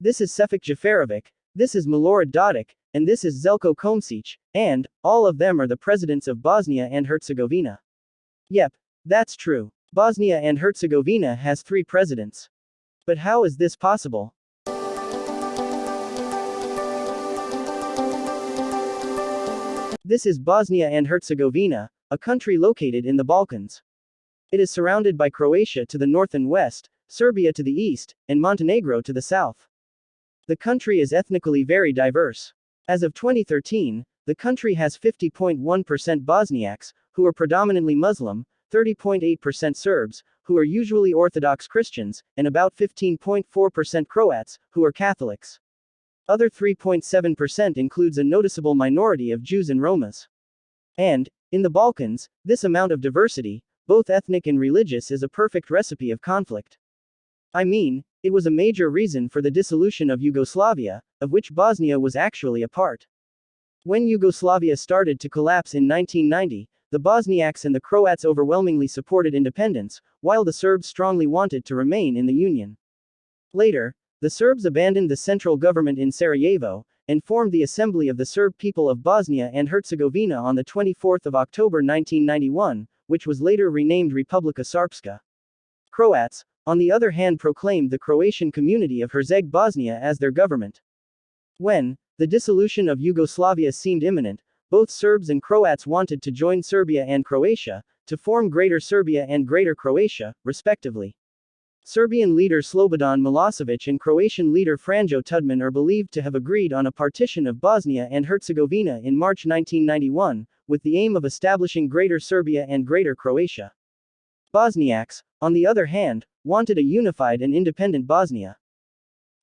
This is SFRYugoslaviaNumbered.png, this is Morwen, and this is Željko Komšić, and all of them are the presidents of Bosnia and Herzegovina. Yep, that's true. Bosnia and Herzegovina has 3 presidents. But how is this possible? This is Bosnia and Herzegovina, a country located in the Balkans. It is surrounded by Croatia to the north and west, Serbia to the east, and Montenegro to the south. The country is ethnically very diverse. As of 2013, the country has 50.1% Bosniaks, who are predominantly Muslim, 30.8% Serbs, who are usually Orthodox Christians, and about 15.4% Croats, who are Catholics. Other 3.7% includes a noticeable minority of Jews and Romas. And, in the Balkans, this amount of diversity, both ethnic and religious, is a perfect recipe of conflict. I mean, it was a major reason for the dissolution of Yugoslavia, of which Bosnia was actually a part. When Yugoslavia started to collapse in 1990, the Bosniaks and the Croats overwhelmingly supported independence, while the Serbs strongly wanted to remain in the Union. Later, the Serbs abandoned the central government in Sarajevo, and formed the Assembly of the Serb People of Bosnia and Herzegovina on the 24th of October 1991, which was later renamed Republika Srpska. Croats, on the other hand, proclaimed the Croatian community of Herzeg Bosnia as their government. When the dissolution of Yugoslavia seemed imminent, both Serbs and Croats wanted to join Serbia and Croatia, to form Greater Serbia and Greater Croatia, respectively. Serbian leader Slobodan Milosevic and Croatian leader Franjo Tudman are believed to have agreed on a partition of Bosnia and Herzegovina in March 1991, with the aim of establishing Greater Serbia and Greater Croatia. Bosniaks, on the other hand, wanted a unified and independent Bosnia.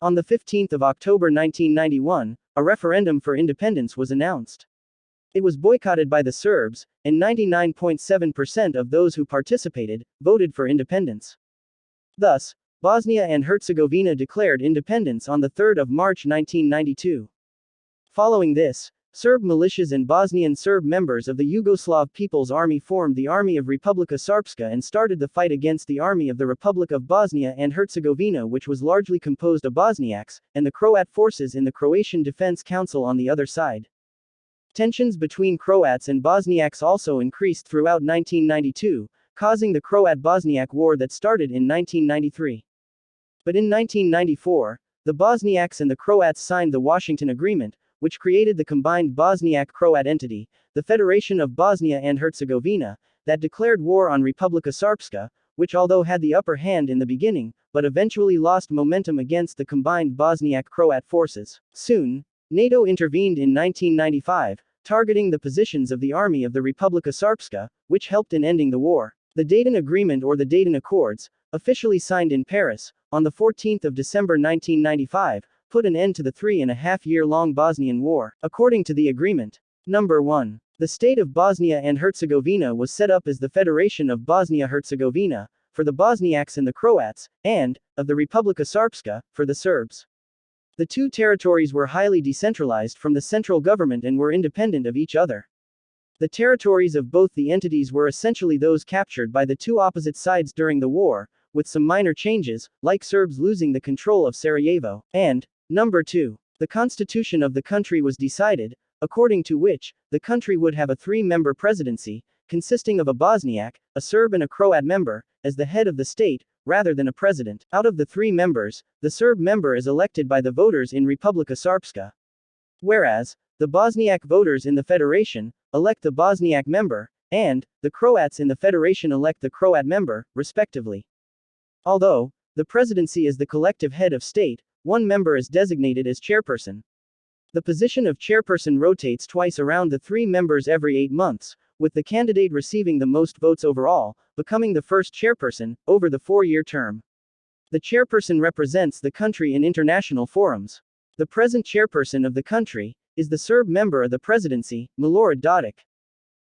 On the 15th of October 1991, a referendum for independence was announced. It was boycotted by the Serbs, and 99.7% of those who participated voted for independence. Thus, Bosnia and Herzegovina declared independence on the 3rd of March 1992. Following this, Serb militias and Bosnian Serb members of the Yugoslav People's Army formed the Army of Republika Srpska and started the fight against the Army of the Republic of Bosnia and Herzegovina, which was largely composed of Bosniaks, and the Croat forces in the Croatian Defense Council on the other side. Tensions between Croats and Bosniaks also increased throughout 1992, causing the Croat-Bosniak War that started in 1993. But in 1994, the Bosniaks and the Croats signed the Washington Agreement, which created the combined Bosniak-Croat entity, the Federation of Bosnia and Herzegovina, that declared war on Republika Srpska, which although had the upper hand in the beginning, but eventually lost momentum against the combined Bosniak-Croat forces. Soon, NATO intervened in 1995, targeting the positions of the Army of the Republika Srpska, which helped in ending the war. The Dayton Agreement, or the Dayton Accords, officially signed in Paris, on the 14th of December 1995, put an end to the 3.5-year-long Bosnian War. According to the agreement, Number 1. The state of Bosnia and Herzegovina was set up as the Federation of Bosnia-Herzegovina, for the Bosniaks and the Croats, and, of the Republika Srpska, for the Serbs. The two territories were highly decentralized from the central government and were independent of each other. The territories of both the entities were essentially those captured by the two opposite sides during the war, with some minor changes, like Serbs losing the control of Sarajevo. And, Number 2. The constitution of the country was decided, according to which, the country would have a 3-member presidency, consisting of a Bosniak, a Serb and a Croat member, as the head of the state, rather than a president. Out of the 3 members, the Serb member is elected by the voters in Republika Srpska. Whereas, the Bosniak voters in the federation elect the Bosniak member, and the Croats in the federation elect the Croat member, respectively. Although the presidency is the collective head of state, one member is designated as chairperson. The position of chairperson rotates twice around the 3 members every 8 months, with the candidate receiving the most votes overall, becoming the first chairperson, over the 4-year term. The chairperson represents the country in international forums. The present chairperson of the country is the Serb member of the presidency, Morwen.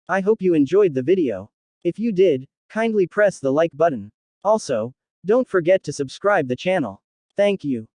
I hope you enjoyed the video. If you did, kindly press the like button. Also, don't forget to subscribe the channel. Thank you.